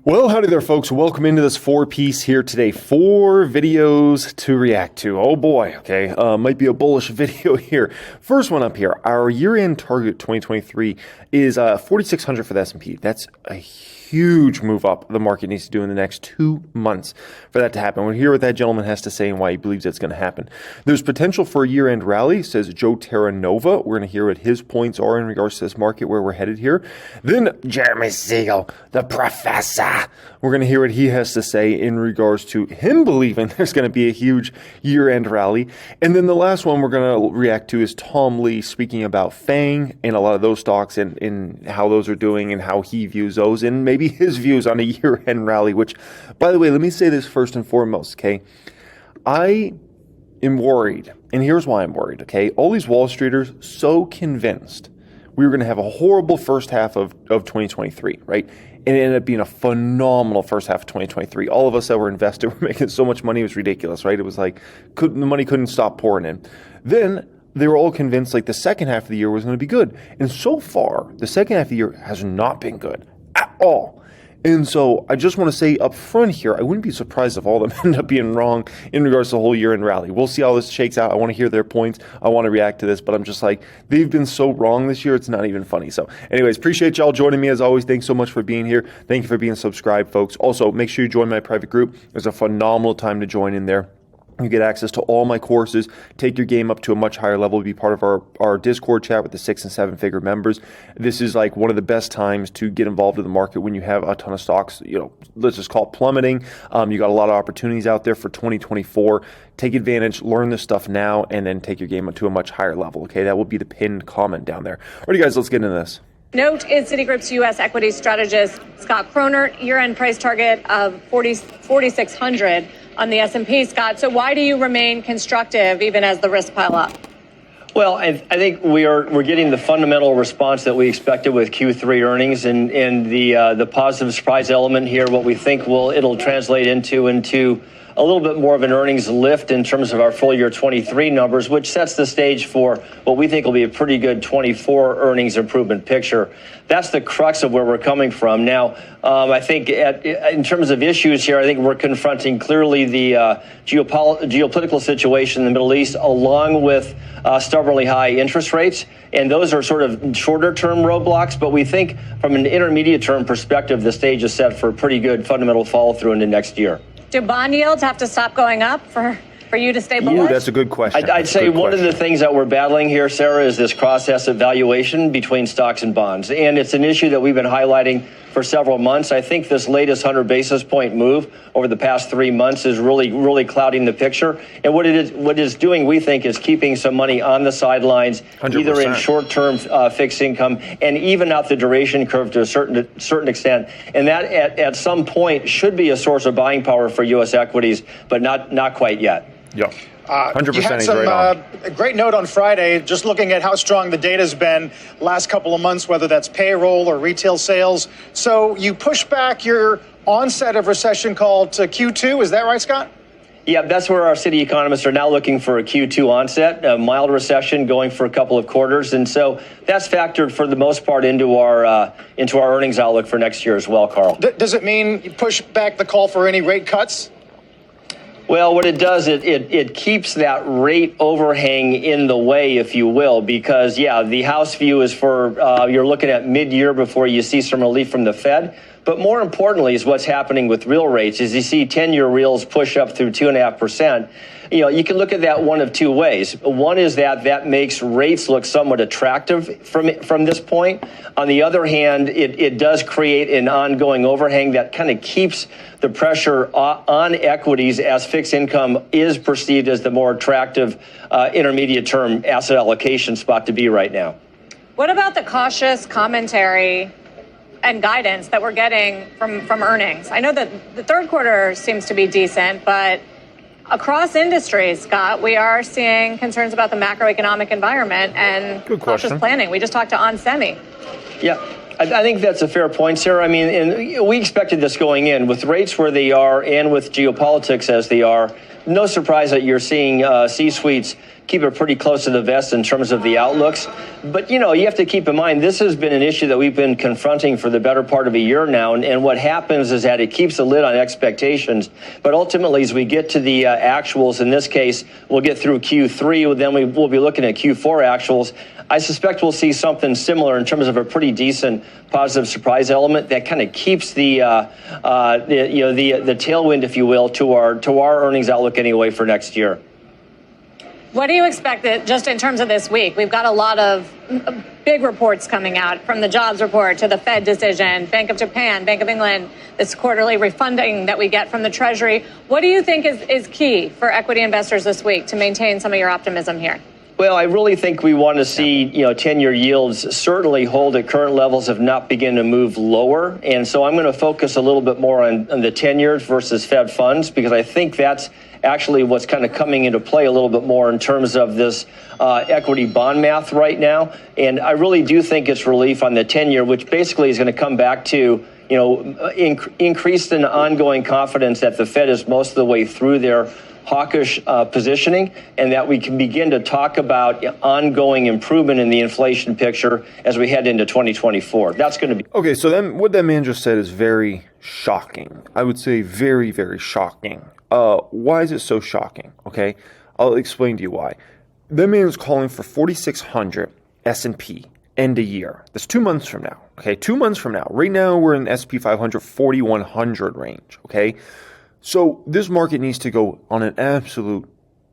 Well, howdy there, folks. Welcome into this four-piece here today. 4 videos to react to. Oh boy, okay. Might be a bullish video here. First one up here. Our year-end target 2023 is 4,600 for the S&P. That's a huge move up the market needs to do in the next 2 months for that to happen. We'll hear what that gentleman has to say and why he believes that's going to happen. There's potential for a year-end rally, says Joe Terranova. We're going to hear what his points are in regards to this market, where we're headed here. Then Jeremy Siegel, the professor. We're going to hear what he has to say in regards to him believing there's going to be a huge year-end rally. And then the last one we're going to react to is Tom Lee speaking about FANG and a lot of those stocks and how those are doing and how he views those and maybe his views on a year-end rally, which, by the way, let me say this first and foremost, okay? I am worried, and here's why I'm worried, okay? All these Wall Streeters so convinced we were going to have a horrible first half of 2023, right? And it ended up being a phenomenal first half of 2023. All of us that were invested were making so much money, it was ridiculous, right? It was like the money couldn't stop pouring in. Then they were all convinced like the second half of the year was going to be good. And so far, the second half of the year has not been good at all. And so I just want to say up front here, I wouldn't be surprised if all of them end up being wrong in regards to the whole year-end rally. We'll see how this shakes out. I want to hear their points. I want to react to this, but I'm just like, they've been so wrong this year, it's not even funny. So anyways, appreciate y'all joining me as always. Thanks so much for being here. Thank you for being subscribed, folks. Also, make sure you join my private group. It's a phenomenal time to join in there. You get access to all my courses, take your game up to a much higher level, be part of our Discord chat with the 6- and 7-figure members. This is like one of the best times to get involved in the market when you have a ton of stocks, let's just call it plummeting. You got a lot of opportunities out there for 2024. Take advantage, learn this stuff now, and then take your game up to a much higher level, okay? That will be the pinned comment down there. All right, guys, let's get into this. Note is Citigroup's U.S. equity strategist Scott Croner, year-end price target of 4,600 on the S&P. Scott, so why do you remain constructive even as the risks pile up? Well, I think we're getting the fundamental response that we expected with Q3 earnings, and the positive surprise element here. What we think it'll translate into a little bit more of an earnings lift in terms of our full year 23 numbers, which sets the stage for what we think will be a pretty good 24 earnings improvement picture. That's the crux of where we're coming from. Now, I think in terms of issues here, I think we're confronting clearly the geopolitical situation in the Middle East, along with stubbornly high interest rates. And those are sort of shorter term roadblocks. But we think from an intermediate term perspective, the stage is set for a pretty good fundamental follow through into next year. Do bond yields have to stop going up for you to stay bullish? Ooh, that's a good question. I'd say one of the things that we're battling here, Sarah, is this cross-asset valuation between stocks and bonds. And it's an issue that we've been highlighting for several months. I think this latest 100 basis point move over the past 3 months is really clouding the picture. And what it is doing, we think, is keeping some money on the sidelines, 100%. Either in short-term fixed income and even out the duration curve to a certain extent. And that at some point should be a source of buying power for U.S. equities, but not quite yet. Yeah. 100%. You had some a great note on Friday, just looking at how strong the data's been last couple of months, whether that's payroll or retail sales. So you push back your onset of recession call to Q2. Is that right, Scott? Yeah, that's where our city economists are now looking for a Q2 onset, a mild recession going for a couple of quarters. And so that's factored for the most part into our earnings outlook for next year as well, Carl. Does it mean you push back the call for any rate cuts? Well, what it does, it keeps that rate overhang in the way, if you will, because, the House view is for you're looking at mid-year before you see some relief from the Fed. But more importantly is what's happening with real rates. As you see 10-year reals push up through 2.5%, you can look at that one of two ways. One is that makes rates look somewhat attractive from this point. On the other hand, it does create an ongoing overhang that kind of keeps the pressure on equities as fixed income is perceived as the more attractive intermediate term asset allocation spot to be right now. What about the cautious commentary and guidance that we're getting from earnings? I know that the third quarter seems to be decent, but across industries, Scott, we are seeing concerns about the macroeconomic environment and cautious planning. We just talked to onsemi. Yeah, I think that's a fair point, Sarah. I mean, and we expected this going in with rates where they are and with geopolitics as they are. no surprise that you're seeing C-suites keep it pretty close to the vest in terms of the outlooks. But, you have to keep in mind, this has been an issue that we've been confronting for the better part of a year now. And what happens is that it keeps a lid on expectations. But ultimately, as we get to the actuals, in this case, we'll get through Q3, then we'll be looking at Q4 actuals. I suspect we'll see something similar in terms of a pretty decent positive surprise element that kind of keeps the tailwind, if you will, to our earnings outlook anyway for next year. What do you expect that just in terms of this week? We've got a lot of big reports coming out, from the jobs report to the Fed decision, Bank of Japan, Bank of England, this quarterly refunding that we get from the Treasury. What do you think is key for equity investors this week to maintain some of your optimism here? Well, I really think we want to see, 10-year yields certainly hold at current levels, if not begin to move lower. And so I'm going to focus a little bit more on the 10-years versus Fed funds, because I think that's actually what's kind of coming into play a little bit more in terms of this equity bond math right now. And I really do think it's relief on the 10-year, which basically is going to come back to, increased and ongoing confidence that the Fed is most of the way through their hawkish positioning, and that we can begin to talk about ongoing improvement in the inflation picture as we head into 2024. That's going to be... Okay, so then what that man just said is very shocking. I would say very, very shocking. Why is it so shocking? Okay, I'll explain to you why. That man is calling for 4,600 S&P end of year. That's 2 months from now. Okay, 2 months from now. Right now, we're in S&P 500, 4,100 range. Okay, so this market needs to go on an absolute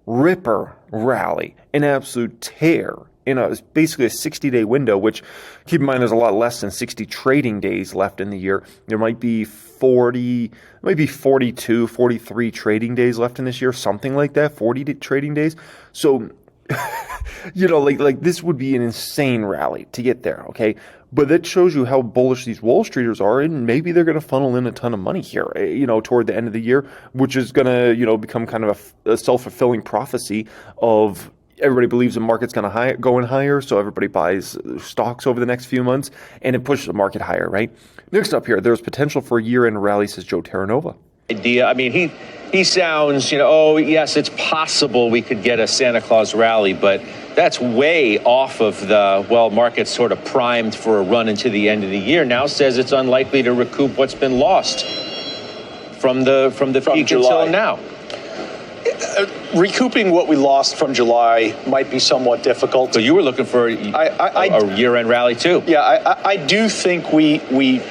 ripper rally, an absolute tear in basically a 60-day window, which, keep in mind, there's a lot less than 60 trading days left in the year. There might be 42, 43 trading days left in this year, something like that, 40 trading days. So, like this would be an insane rally to get there, okay? But that shows you how bullish these Wall Streeters are, and maybe they're going to funnel in a ton of money here, toward the end of the year, which is going to, become kind of a self-fulfilling prophecy of everybody believes the market's going to go in higher, so everybody buys stocks over the next few months, and it pushes the market higher, right? Next up here, there's potential for a year-end rally, says Joe Terranova. Idea. I mean, he sounds, oh, yes, it's possible we could get a Santa Claus rally, but that's way off of the, market's sort of primed for a run into the end of the year. Now says it's unlikely to recoup what's been lost from peak July until now. Recouping what we lost from July might be somewhat difficult. So you were looking for a year-end rally too? Yeah, I do think we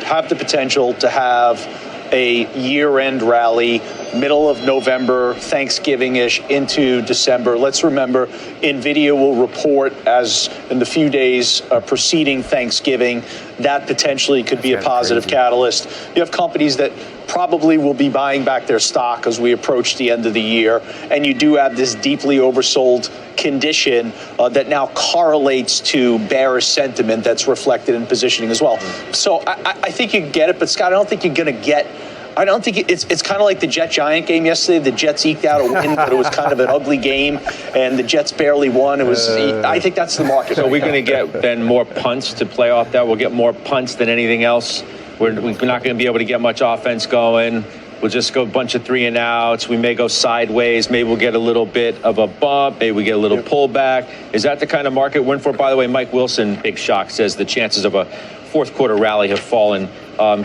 have the potential to have a year-end rally, middle of November, Thanksgiving-ish into December. Let's remember, NVIDIA will report as in the few days preceding Thanksgiving. That potentially could be a positive catalyst. You have companies that probably will be buying back their stock as we approach the end of the year. And you do have this deeply oversold condition that now correlates to bearish sentiment that's reflected in positioning as well. So I think you can get it, but Scott, I don't think you're going to get. I don't think it's kind of like the Jet Giant game yesterday. The Jets eked out a win, but it was kind of an ugly game, and the Jets barely won. It was. I think that's the market. So we're going to get then more punts to play off that. We'll get more punts than anything else. We're not going to be able to get much offense going. We'll just go a bunch of 3-and-outs. We may go sideways. Maybe we'll get a little bit of a bump. Maybe we get a little pullback. Is that the kind of market we're in for? By the way, Mike Wilson, big shock, says the chances of a fourth quarter rally have fallen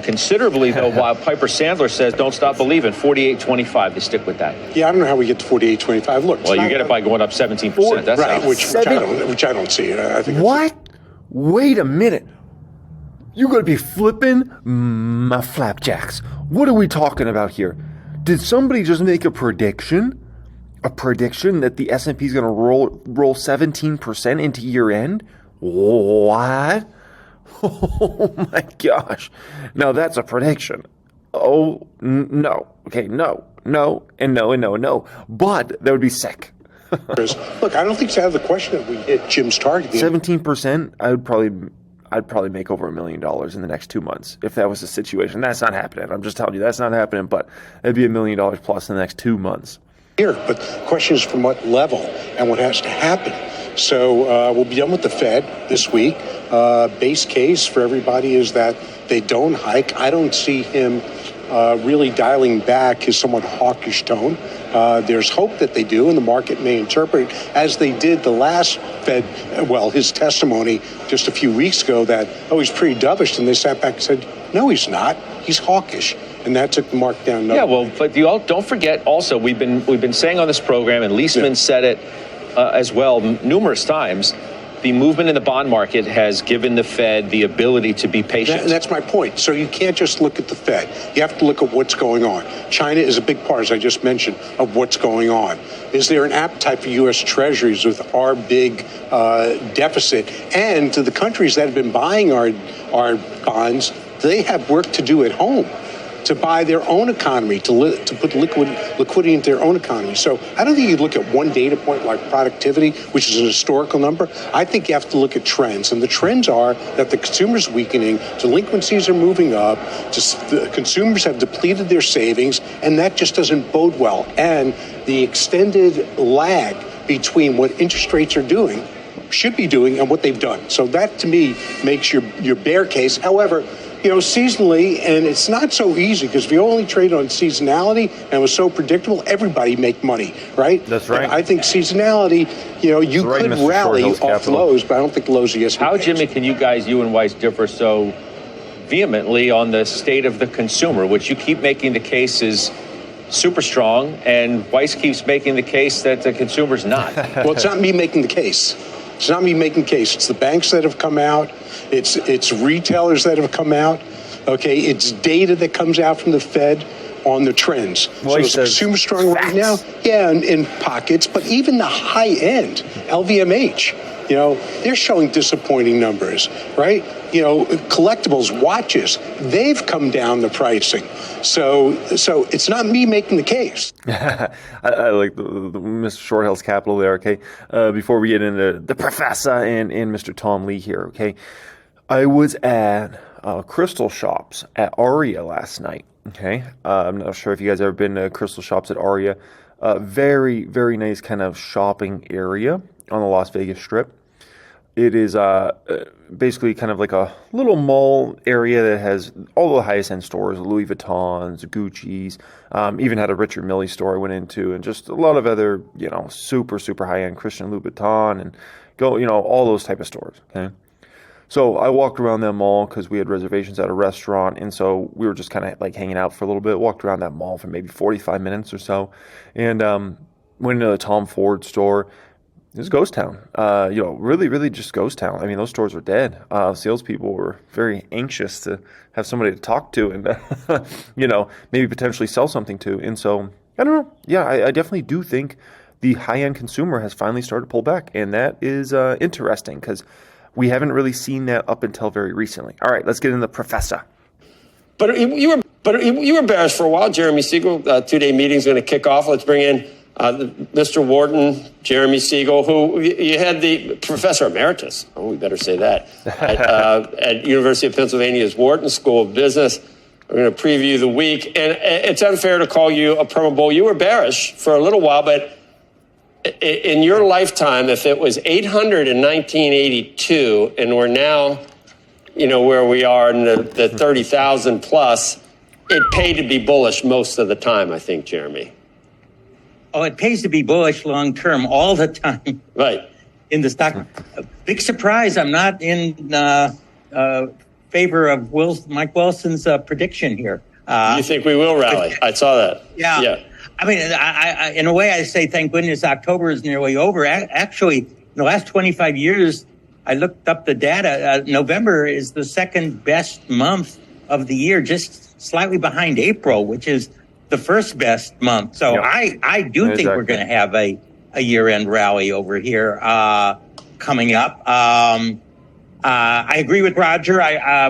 considerably, though, while Piper Sandler says don't stop believing. 48.25. They stick with that. Yeah, I don't know how we get to 48.25. Look, well, you get it by going up 17%. That's right, which I don't see. I think what? Wait a minute. You're going to be flipping my flapjacks. What are we talking about here? Did somebody just make a prediction? A prediction that the S&P is going to roll 17% into year end? What? Oh my gosh. Now that's a prediction. Oh, no. Okay, no. But that would be sick. Look, I don't think it's out of the question that we hit Jim's target. 17%, I'd probably make over $1 million in the next 2 months if that was the situation. That's not happening. I'm just telling you that's not happening, but it'd be $1 million plus in the next 2 months. Here, but the question is from what level and what has to happen. So we'll be done with the Fed this week. Base case for everybody is that they don't hike. I don't see him really dialing back his somewhat hawkish tone. There's hope that they do, and the market may interpret it as they did the last Fed, his testimony just a few weeks ago that, he's pretty dovish, and they sat back and said, no, he's not. He's hawkish. And that took the market down. Yeah, but don't forget also, we've been saying on this program, and Leisman said it as well numerous times, the movement in the bond market has given the Fed the ability to be patient. And that's my point. So you can't just look at the Fed. You have to look at what's going on. China is a big part, as I just mentioned, of what's going on. Is there an appetite for U.S. Treasuries with our big deficit? And to the countries that have been buying our bonds, they have work to do at home to buy their own economy, to put liquidity into their own economy. So I don't think you look at one data point like productivity, which is an historical number. I think you have to look at trends. And the trends are that the consumer's weakening, delinquencies are moving up, the consumers have depleted their savings, and that just doesn't bode well. And the extended lag between what interest rates are doing, should be doing, and what they've done. So that, to me, makes your bear case. However, seasonally, and it's not so easy because if you only trade on seasonality and it was so predictable, everybody make money, right? That's right. And I think seasonality, you could rally off lows, but I don't think lows are yesterday. How, Jimmy, can you and Weiss differ so vehemently on the state of the consumer, which you keep making the case is super strong, and Weiss keeps making the case that the consumer's not? Well, it's not me making the case. It's not me making the case. It's the banks that have come out. It's retailers that have come out. Okay, it's data that comes out from the Fed on the trends. Well, so is the consumer strong right now? Yeah, in pockets, but even the high end, LVMH, they're showing disappointing numbers, right? Collectibles, watches, they've come down the pricing. So it's not me making the case. I like the Mr. Shorthill's Capital there, okay? Before we get into the Professor and Mr. Tom Lee here, okay? I was at Crystal Shops at Aria last night, okay? I'm not sure if you guys ever been to Crystal Shops at Aria. Very, very nice kind of shopping area on the Las Vegas Strip. It is basically kind of like a little mall area that has all the highest end stores, Louis Vuittons, Gucci's, even had a Richard Mille store I went into, and just a lot of other, super, super high end Christian Louboutin and all those type of stores. Okay. So I walked around that mall because we had reservations at a restaurant, and so we were just kind of like hanging out for a little bit, walked around that mall for maybe 45 minutes or so, and went into the Tom Ford store. It was ghost town, really, really just ghost town. I mean, those stores are dead. Salespeople were very anxious to have somebody to talk to and, maybe potentially sell something to. And so, I don't know. Yeah, I definitely do think the high-end consumer has finally started to pull back. And that is interesting because we haven't really seen that up until very recently. All right, let's get into the Professor. But you were bearish for a while. Jeremy Siegel, 2-day meeting is going to kick off. Let's bring in Mr. Wharton, Jeremy Siegel, who you had the Professor Emeritus, we better say that, at University of Pennsylvania's Wharton School of Business. We're going to preview the week. And it's unfair to call you a perma bull. You were bearish for a little while, but in your lifetime, if it was 800 in 1982 and we're now, where we are in the 30,000 plus, it paid to be bullish most of the time, I think, Jeremy. Oh, it pays to be bullish long term all the time. Right. In the stock. Big surprise. I'm not in favor of Mike Wilson's prediction here. You think we will rally? I saw that. Yeah. I mean, I in a way, I say, thank goodness October is nearly over. Actually, in the last 25 years, I looked up the data. November is the second best month of the year, just slightly behind April, which is the first best month. So yeah. I do think we're going to have a year-end rally over here coming up. I agree with Roger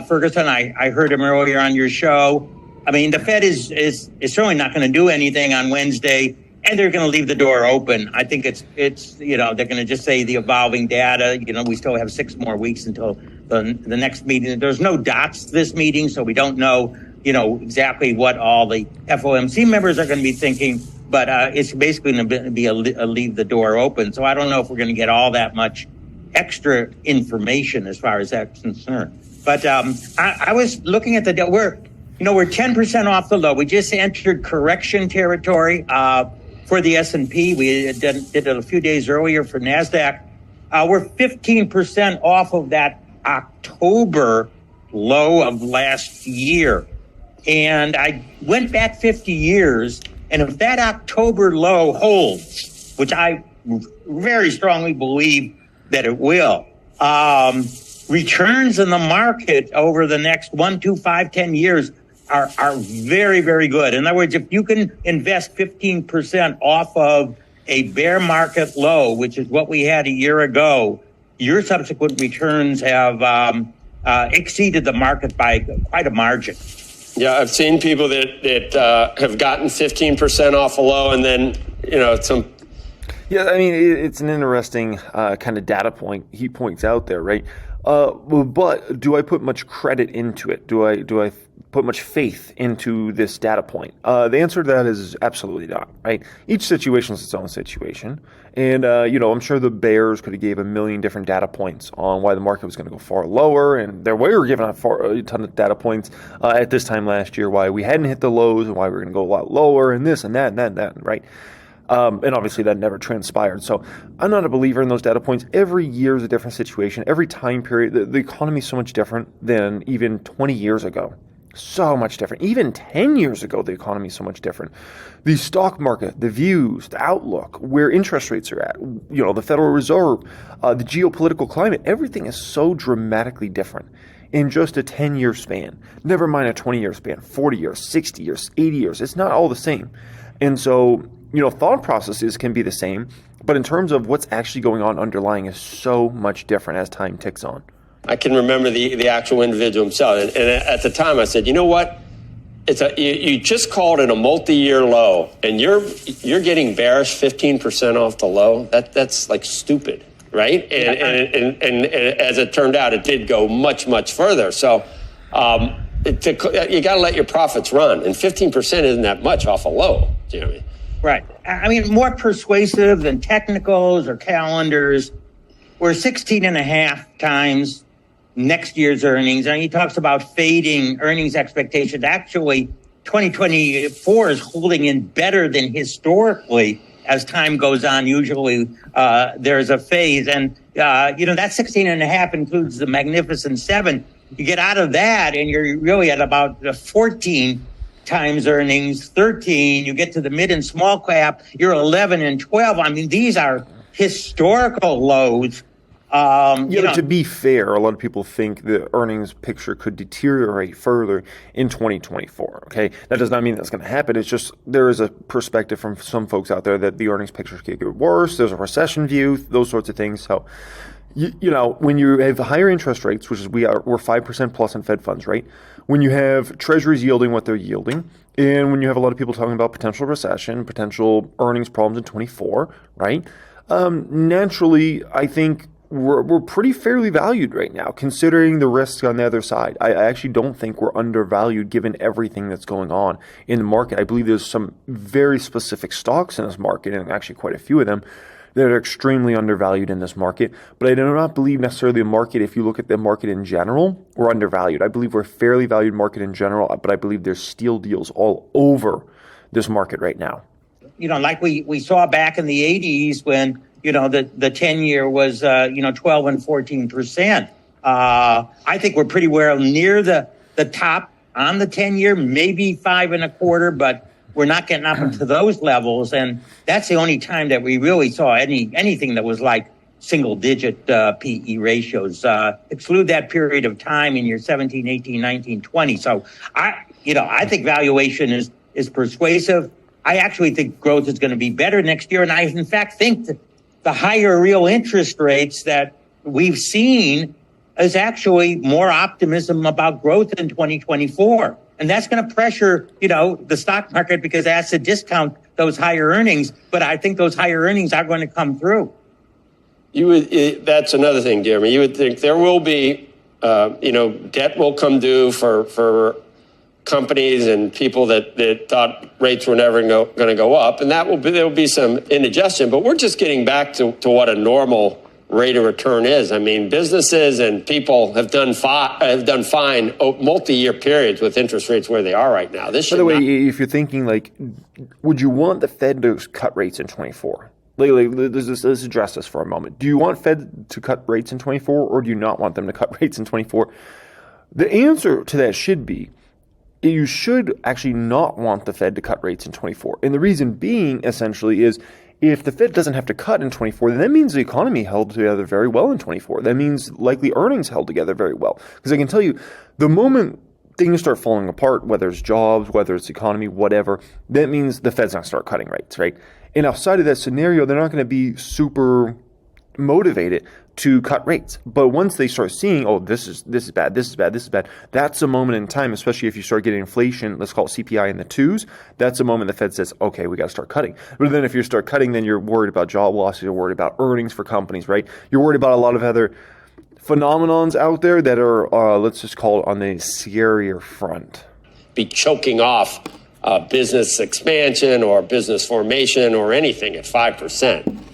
Ferguson. I heard him earlier on your show. I mean, the Fed is certainly not going to do anything on Wednesday, and they're going to leave the door open. I think it's they're going to just say the evolving data. We still have 6 more weeks until the next meeting. There's no dots this meeting, so we don't know exactly what all the FOMC members are going to be thinking, but it's basically going to be a leave the door open. So I don't know if we're going to get all that much extra information as far as that's concerned. But I was looking at the We're 10% off the low. We just entered correction territory for the S&P. We did it a few days earlier for NASDAQ. We're 15% off of that October low of last year. And I went back 50 years, and if that October low holds, which I very strongly believe that it will, returns in the market over the next 1, 2, 5, 10 years are very, very good. In other words, if you can invest 15% off of a bear market low, which is what we had a year ago, your subsequent returns have exceeded the market by quite a margin. Yeah, I've seen people that have gotten 15% off a low, and then some. Yeah, I mean, it's an interesting kind of data point he points out there, right? But do I put much credit into it? Do I put much faith into this data point? The answer to that is absolutely not, right? Each situation is its own situation. And, I'm sure the bears could have gave a million different data points on why the market was going to go far lower. And they were given a ton of data points at this time last year, why we hadn't hit the lows and why we were going to go a lot lower and this and that and that and that, right? And obviously that never transpired. So I'm not a believer in those data points. Every year is a different situation. Every time period, the economy is so much different than even 20 years ago. So much different. Even 10 years ago, the economy is so much different. The stock market, the views, the outlook, where interest rates are at, the Federal Reserve, the geopolitical climate, everything is so dramatically different in just a 10-year span. Never mind a 20-year span, 40 years, 60 years, 80 years. It's not all the same. And so, thought processes can be the same, but in terms of what's actually going on underlying is so much different as time ticks on. I can remember the actual individual himself. And at the time I said, you know what? You just called it a multi-year low, and you're getting bearish 15% off the low. That's like stupid, right? And as it turned out, it did go much, much further. So you got to let your profits run, and 15% isn't that much off a low. Do you know what I mean? Right. I mean, more persuasive than technicals or calendars. We're 16 and a half times next year's earnings. And he talks about fading earnings expectations. Actually, 2024 is holding in better than historically as time goes on. Usually there's a phase. And, that 16 and a half includes the Magnificent Seven. You get out of that and you're really at about 14 times earnings, 13. You get to the mid and small cap, you're 11 and 12. I mean, these are historical lows. To be fair, a lot of people think the earnings picture could deteriorate further in 2024. Okay, that does not mean that's going to happen. It's just there is a perspective from some folks out there that the earnings picture could get worse. There's a recession view, those sorts of things. So, when you have higher interest rates, which is we're 5% plus in Fed funds, right? When you have treasuries yielding what they're yielding, and when you have a lot of people talking about potential recession, potential earnings problems in 24, right? Naturally, I think we're pretty fairly valued right now, considering the risks on the other side. I actually don't think we're undervalued given everything that's going on in the market. I believe there's some very specific stocks in this market, and actually quite a few of them, that are extremely undervalued in this market. But I do not believe necessarily the market, if you look at the market in general, we're undervalued. I believe we're a fairly valued market in general, but I believe there's steal deals all over this market right now. Like we saw back in the 80s when the 10-year was, 12 and 14%. I think we're pretty well near the top on the 10-year, maybe 5 1/4, but we're not getting up into those levels. And that's the only time that we really saw anything that was like single digit PE ratios. Exclude that period of time in year 17, 18, 19, 20. So I think valuation is persuasive. I actually think growth is going to be better next year. And I, in fact, think that the higher real interest rates that we've seen is actually more optimism about growth in 2024. And that's going to pressure, the stock market because it has to discount those higher earnings. But I think those higher earnings are going to come through. That's another thing, Jeremy. You would think there will be, debt will come due for companies and people that thought rates were never going to go up. And there will be some indigestion. But we're just getting back to what a normal rate of return is. I mean, businesses and people have done fine multi-year periods with interest rates where they are right now. This By the way, if you're thinking like, would you want the Fed to cut rates in 24? Let's address this for a moment. Do you want Fed to cut rates in 24, or do you not want them to cut rates in 24? The answer to that should be, you should actually not want the Fed to cut rates in 24. And the reason being, essentially, is if the Fed doesn't have to cut in 24, then that means the economy held together very well in 24. That means likely earnings held together very well. Because I can tell you, the moment things start falling apart, whether it's jobs, whether it's economy, whatever, that means the Fed's not going to start cutting rates, right? And outside of that scenario, they're not going to be super motivated to cut rates. But once they start seeing, oh, this is bad, this is bad, this is bad, that's a moment in time, especially if you start getting inflation, let's call it CPI in the twos, that's a moment the Fed says, okay, we got to start cutting. But then if you start cutting, then you're worried about job losses, you're worried about earnings for companies, right? You're worried about a lot of other phenomenons out there that are, let's just call it on the scarier front. Be choking off business expansion or business formation or anything at 5%.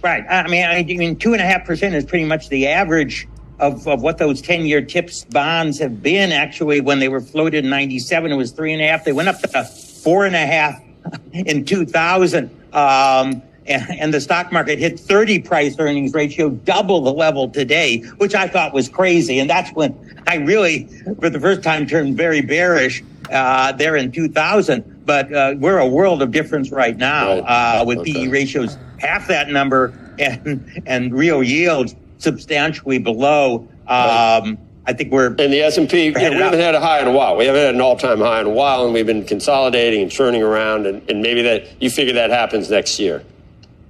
Right. I mean, 2.5% is pretty much the average of what those 10-year TIPS bonds have been. Actually, when they were floated in 97, it was 3.5. They went up to 4.5 in 2000. And the stock market hit 30 price earnings ratio, double the level today, which I thought was crazy. And that's when I really, for the first time, turned very bearish there in 2000. But we're a world of difference right now with PE ratios half that number and real yields substantially below. I think we're... And the S&P, we haven't had a high in a while. We haven't had an all-time high in a while, and we've been consolidating and churning around, and maybe that you figure that happens next year.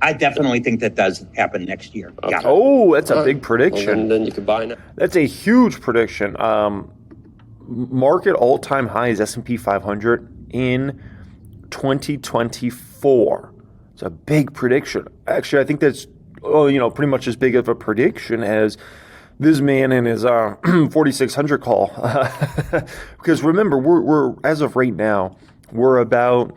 I definitely think that does happen next year. Okay. Yeah. Oh, that's a big prediction. Well, then you could buy now. That's a huge prediction. Market all-time highs S&P 500 in 2024. It's a big prediction. Actually, I think that's pretty much as big of a prediction as this man in his 4600 call. Because remember, we're as of right now, we're about,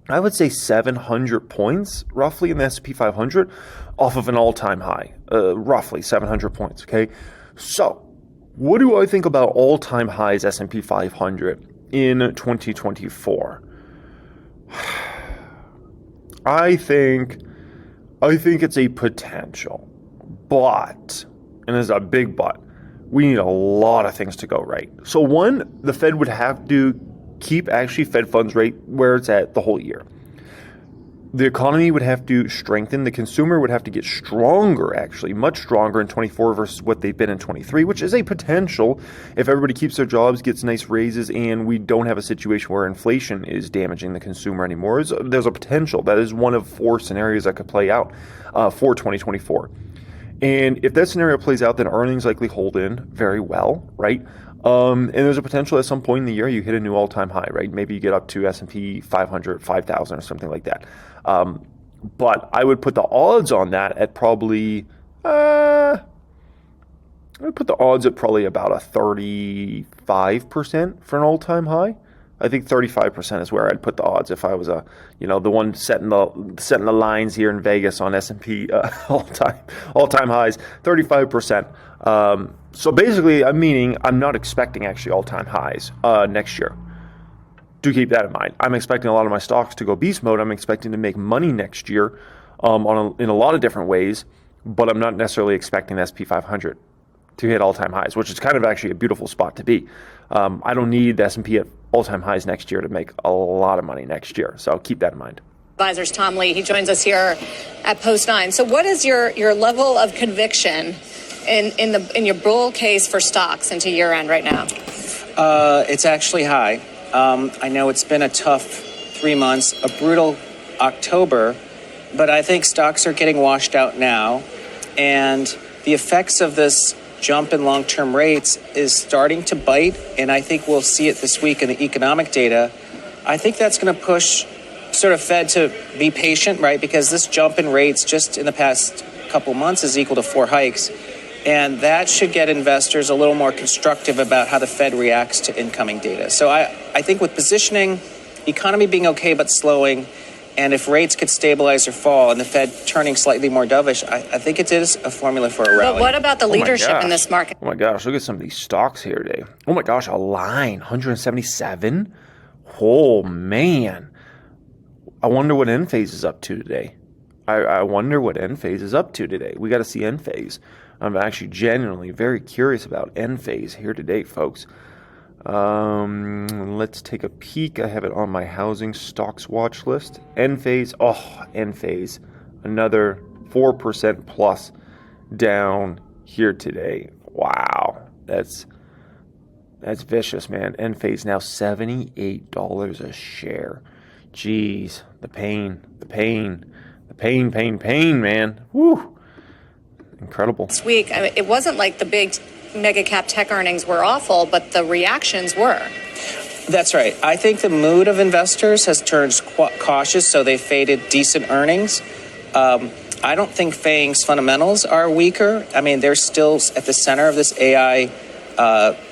I would say, 700 points roughly in the S&P 500 off of an all-time high, roughly 700 points. Okay, so what do I think about all-time highs S&P 500 in 2024? I think it's a potential, but, and there's a big but, we need a lot of things to go right. So one, the Fed would have to keep actually Fed funds rate where it's at the whole year. The economy would have to strengthen. The consumer would have to get stronger, actually, much stronger in 24 versus what they've been in 23, which is a potential if everybody keeps their jobs, gets nice raises, and we don't have a situation where inflation is damaging the consumer anymore. There's a potential. That is one of 4 scenarios that could play out for 2024. And if that scenario plays out, then earnings likely hold in very well, right? And there's a potential at some point in the year you hit a new all-time high, right? Maybe you get up to S&P 500, 5,000 or something like that. But I would put the odds on that at probably, I would put the odds at probably about a 35% for an all-time high. I think 35% is where I'd put the odds if I was the one setting the lines here in Vegas on S&P all-time highs, 35%. So basically, I'm not expecting actually all-time highs next year. Do keep that in mind. I'm expecting a lot of my stocks to go beast mode. I'm expecting to make money next year in a lot of different ways, but I'm not necessarily expecting the S&P 500 to hit all-time highs, which is kind of actually a beautiful spot to be. I don't need the S&P at all-time highs next year to make a lot of money next year, so keep that in mind. Advisors Tom Lee, he joins us here at Post 9. So what is your level of conviction in your bull case for stocks into year end right now? It's actually high. I know it's been a tough 3 months, a brutal October, but I think stocks are getting washed out now, and the effects of this jump in long-term rates is starting to bite, and I think we'll see it this week in the economic data. I think that's going to push sort of Fed to be patient, right? Because this jump in rates just in the past couple months is equal to 4 hikes. And that should get investors a little more constructive about how the Fed reacts to incoming data. So I think with positioning, economy being okay but slowing, And if rates could stabilize or fall and the Fed turning slightly more dovish, I think it is a formula for a rally. But what about the leadership in this market? Oh my gosh, look at some of these stocks here today. Oh my gosh, Align, 177. Oh man. I wonder what Enphase is up to today. I wonder what Enphase is up to today. We got to see Enphase. I'm actually genuinely very curious about Enphase here today, folks. Let's take a peek. I have it on my housing stocks watch list. Enphase, Enphase, another 4% plus down here today. Wow, that's vicious, man. Enphase now $78 a share. Jeez, the pain, man. Woo, incredible. This week, I mean, it wasn't like the big mega cap tech earnings were awful, but the reactions were. That's right. I think the mood of investors has turned cautious, so they faded decent earnings. I don't think FANG's fundamentals are weaker. I mean, they're still at the center of this AI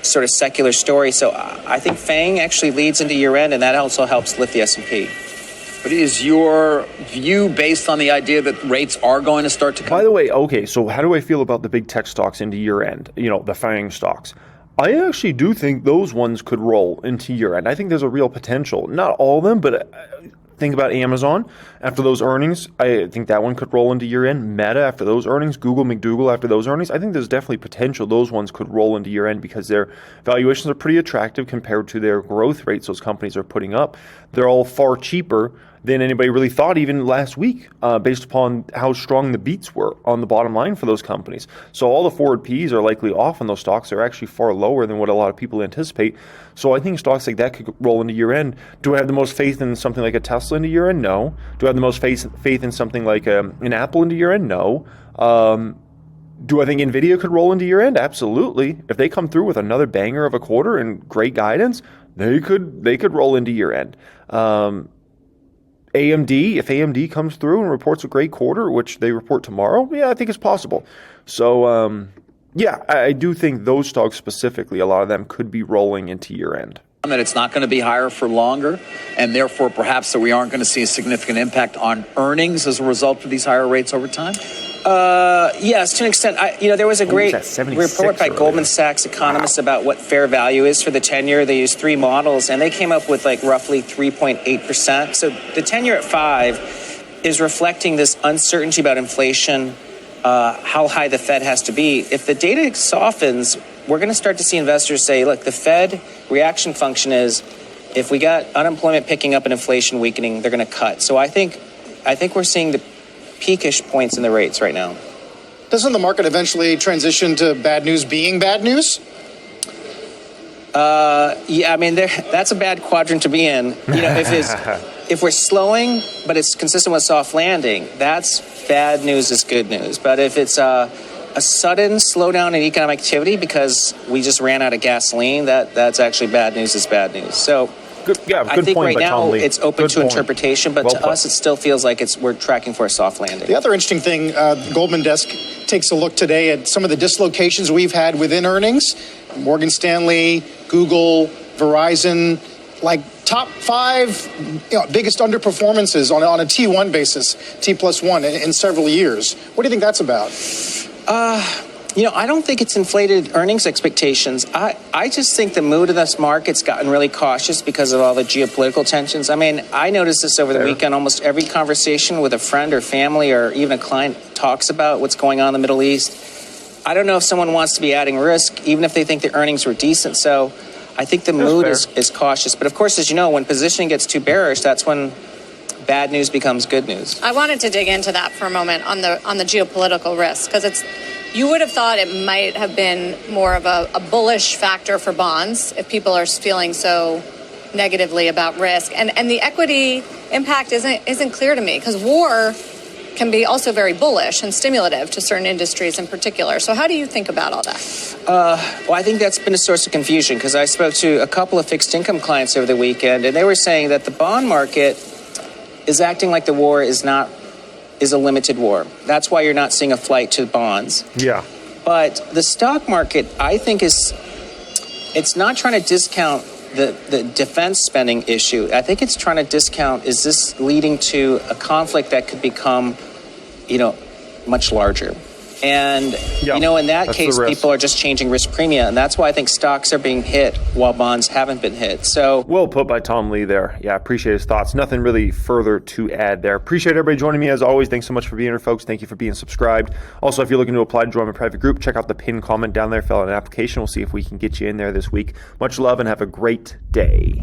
sort of secular story. So I think FANG actually leads into year end, and that also helps lift the S&P. But is your view based on the idea that rates are going to start to come? By the way, okay, so how do I feel about the big tech stocks into year end? You know, the FANG stocks. I actually do think those ones could roll into year end. I think there's a real potential. Not all of them, but think about Amazon after those earnings. I think that one could roll into year end. Meta after those earnings. Google, McDougal after those earnings. I think there's definitely potential those ones could roll into year end because their valuations are pretty attractive compared to their growth rates those companies are putting up. They're all far cheaper than anybody really thought even last week based upon how strong the beats were on the bottom line for those companies. So all the forward Ps are likely off on those stocks. They're actually far lower than what a lot of people anticipate. So I think stocks like that could roll into year end. Do I have the most faith in something like a Tesla into year end? No. Do I have the most faith in something like an Apple into year end? No. Do I think NVIDIA could roll into year end? Absolutely. If they come through with another banger of a quarter and great guidance, they could roll into year end. AMD, if AMD comes through and reports a great quarter, which they report tomorrow, yeah, I think it's possible. So, yeah, I do think those stocks specifically, a lot of them could be rolling into year end. That it's not going to be higher for longer, and therefore perhaps that we aren't going to see a significant impact on earnings as a result of these higher rates over time? Yes, to an extent. There was a great report by Goldman Sachs economists about what fair value is for the 10-year. They used 3 models, and they came up with like roughly 3.8%. So the 10-year at 5 is reflecting this uncertainty about inflation, how high the Fed has to be. If the data softens, we're going to start to see investors say, look, the Fed reaction function is if we got unemployment picking up and inflation weakening, they're going to cut. So I think we're seeing the peakish points in the rates right now. Doesn't the market eventually transition to bad news being bad news? Yeah, I mean, that's a bad quadrant to be in. If we're slowing, but it's consistent with soft landing, that's bad news is good news. But if it's a sudden slowdown in economic activity because we just ran out of gasoline, that's actually bad news is bad news. So I think right now it's open to interpretation, but to us it still feels like we're tracking for a soft landing. The other interesting thing, Goldman Desk takes a look today at some of the dislocations we've had within earnings. Morgan Stanley, Google, Verizon, like top 5 biggest underperformances on a T1 basis, T+1 in several years. What do you think that's about? I don't think it's inflated earnings expectations. I just think the mood of this market's gotten really cautious because of all the geopolitical tensions. I mean, I noticed this over the weekend. Almost every conversation with a friend or family or even a client talks about what's going on in the Middle East. I don't know if someone wants to be adding risk, even if they think the earnings were decent. So I think the mood is cautious. But of course, as you know, when positioning gets too bearish, that's when bad news becomes good news. I wanted to dig into that for a moment on the geopolitical risk, because you would have thought it might have been more of a bullish factor for bonds if people are feeling so negatively about risk. And the equity impact isn't clear to me, because war can be also very bullish and stimulative to certain industries in particular. So how do you think about all that? Well, I think that's been a source of confusion, because I spoke to a couple of fixed income clients over the weekend, and they were saying that the bond market is acting like the war is a limited war. That's why you're not seeing a flight to bonds. Yeah. But the stock market, I think, it's not trying to discount the defense spending issue. I think it's trying to discount, is this leading to a conflict that could become, much larger? And, in that case, people are just changing risk premia. And that's why I think stocks are being hit while bonds haven't been hit. So well put by Tom Lee there. Yeah, appreciate his thoughts. Nothing really further to add there. Appreciate everybody joining me as always. Thanks so much for being here, folks. Thank you for being subscribed. Also, if you're looking to apply to join my private group, check out the pinned comment down there. Fill out an application. We'll see if we can get you in there this week. Much love and have a great day.